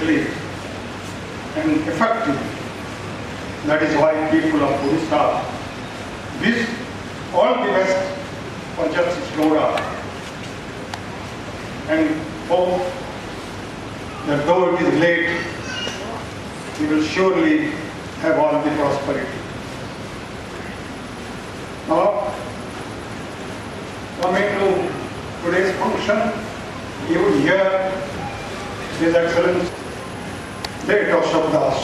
efficiently and effectively. That is why people of Odisha wish all the best for Justice Laura and hope that though it is late, he will surely have all the prosperity. Now, coming to today's function, you would hear His Excellency late Asok Das,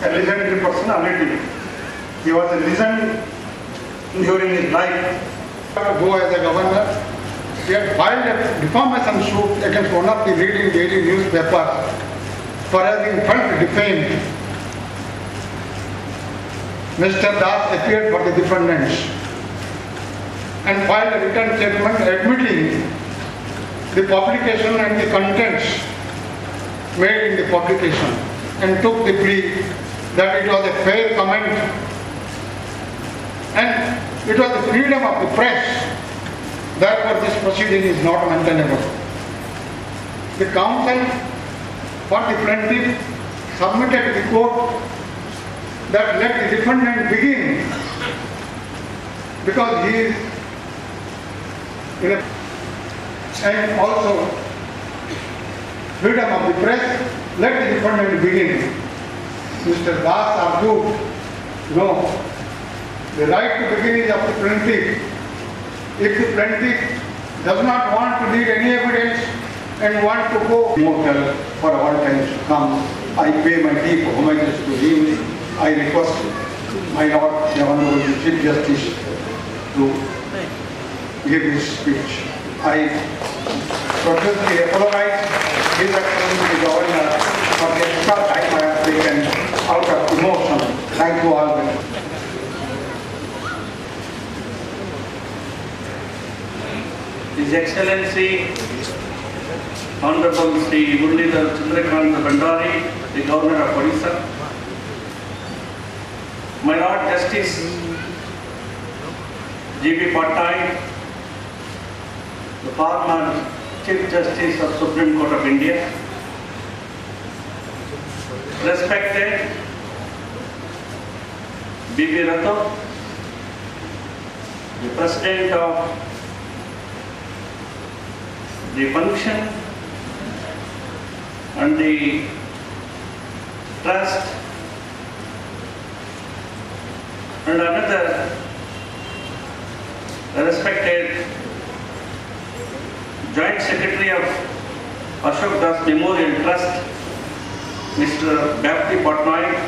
a legendary personality. He was a legend during his life. Go as a governor, he had filed a defamation suit against one of the leading daily newspapers for having felt defamed. Mr. Das appeared for the defendants and filed a written statement admitting the publication and the contents made in the publication and took the plea that it was a fair comment and it was the freedom of the press. Therefore, this proceeding is not maintainable. The counsel for the plaintiff submitted to the court that let the defendant begin because he is in a, and also freedom of the press, let the defendant begin. Mr. Das argued, no, the right to begin is of the plaintiff. If the plaintiff does not want to lead any evidence and want to go immortal for all times to come, I pay my deep homages to him. I request my Lord, the Honorable Chief Justice, to give his speech. I profusely apologize His Excellency the Governor for the extra time I have taken out of emotion. Thank you all. His Excellency Honorable Sri Muralidhar Chandrakant Bhandari, the Governor of Odisha, my Lord Justice G.B. Patnaik, the former Chief Justice of Supreme Court of India, respected B.B. Ratho, the President of the function and the trust, and another respected Joint Secretary of Asok Das Memorial Trust, Mr. B.B. Patnaik,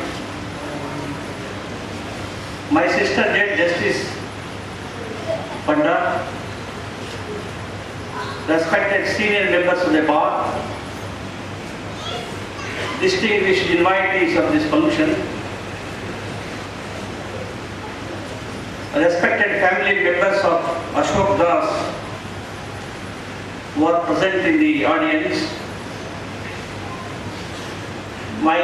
my sister Justice Panda, respected senior members of the bar, distinguished invitees of this function, respected family members of Asok Das who are present in the audience, my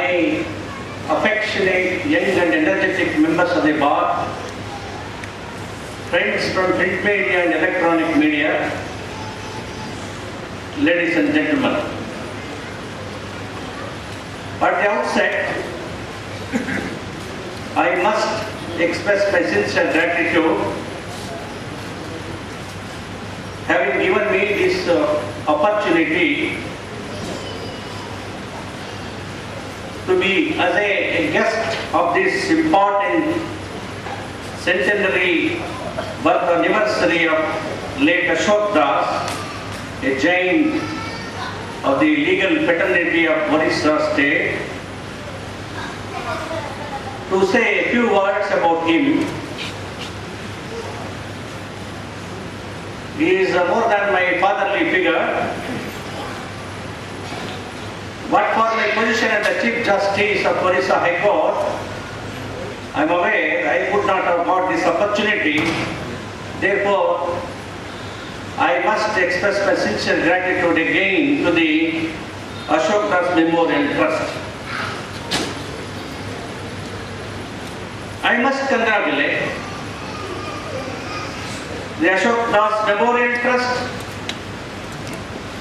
affectionate, young and energetic members of the bar, friends from print media and electronic media, ladies and gentlemen. At the outset, I must express my sincere gratitude having given me this opportunity to be as a guest of this important centenary birth anniversary of late Asok Das, a giant of the legal fraternity of Odisha state, to say a few words about him. He is more than my fatherly figure, but for my position as the Chief Justice of Odisha High Court, I am aware I could not have got this opportunity. Therefore, I must express my sincere gratitude again to the Asok Das Memorial Trust. I must congratulate the Asok Das Memorial Trust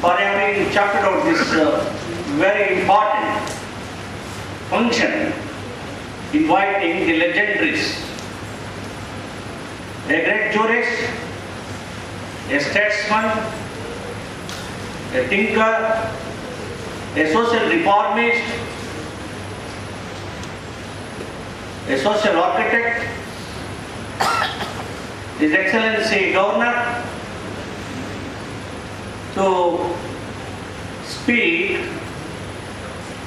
for having charted out this very function inviting the legendaries, a great jurist, a statesman, a thinker, a social reformist, a social architect, His Excellency Governor, to speak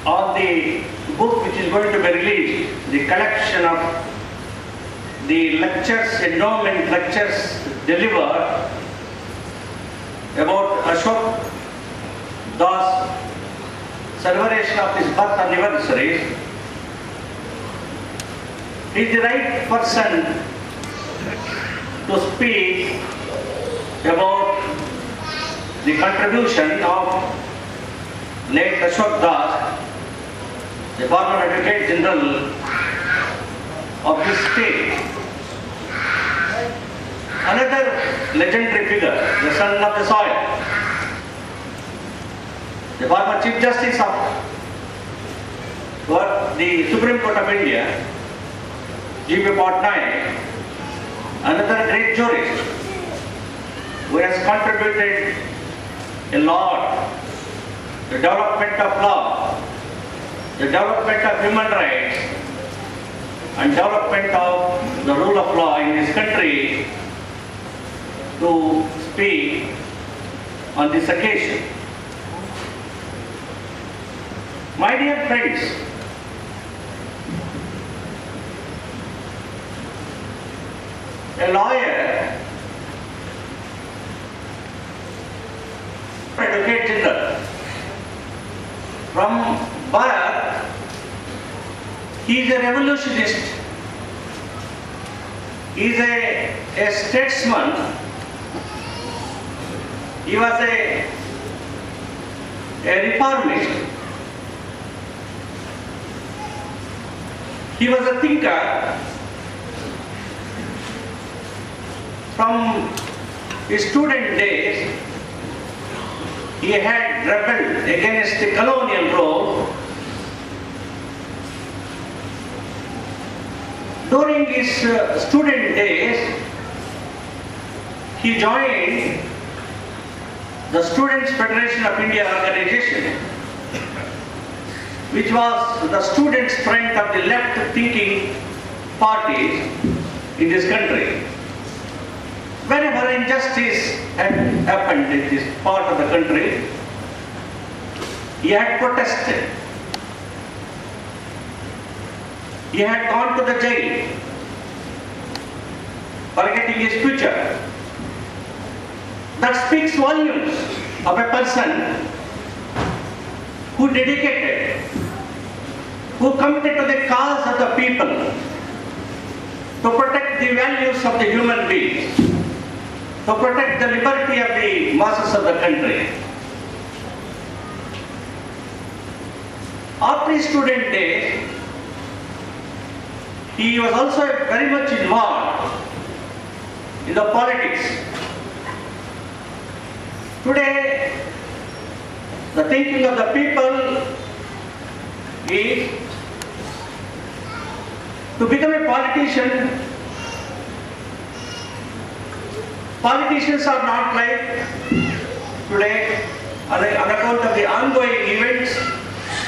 on the book which is going to be released, the collection of the lectures, endowment lectures delivered about Asok Das' celebration of his birth anniversaries. He is the right person to speak about the contribution of late Asok Das, the former Advocate General of this state. Another legendary figure, the son of the soil, the former Chief Justice of the Supreme Court of India, G.P. Patnaik, another great jurist who has contributed a lot to the development of law, the development of human rights, and development of the rule of law in this country, to speak on this occasion. My dear friends, a lawyer, Advocate General, from birth, he is a revolutionist, he is a statesman, he was a reformist, he was a thinker. From his student days, he had rebelled against the colonial rule. During his student days, he joined the Students' Federation of India organization, which was the students' front of the left-thinking parties in this country. Whenever injustice had happened in this part of the country, he had protested. He had gone to the jail, forgetting his future. That speaks volumes of a person who dedicated, who committed to the cause of the people, to protect the values of the human beings, to protect the liberty of the masses of the country. After his student days, he was also very much involved in the politics. Today, the thinking of the people is to become a politician. Politicians are not like today on account of the ongoing events,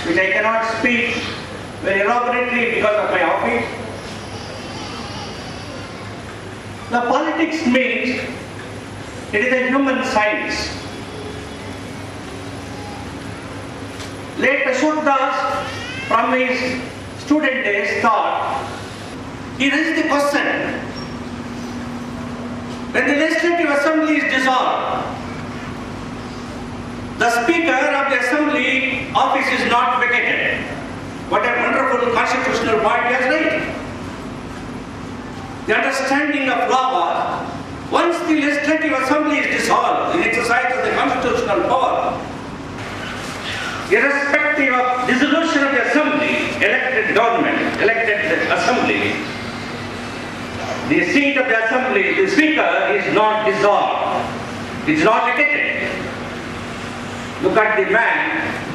which I cannot speak very elaborately because of my office. The politics means it is a human science. Late Asok Das, from his student days, thought, he raised the question, when the Legislative Assembly is dissolved, the Speaker of the Assembly office is not vacated. What a wonderful constitutional point he has raised. The understanding of law was, once the Legislative Assembly is dissolved in exercise of the constitutional power, irrespective of dissolution of the Assembly, elected government, elected Assembly, the seat of the Assembly, the Speaker, is not dissolved. It is not vacated. Look at the man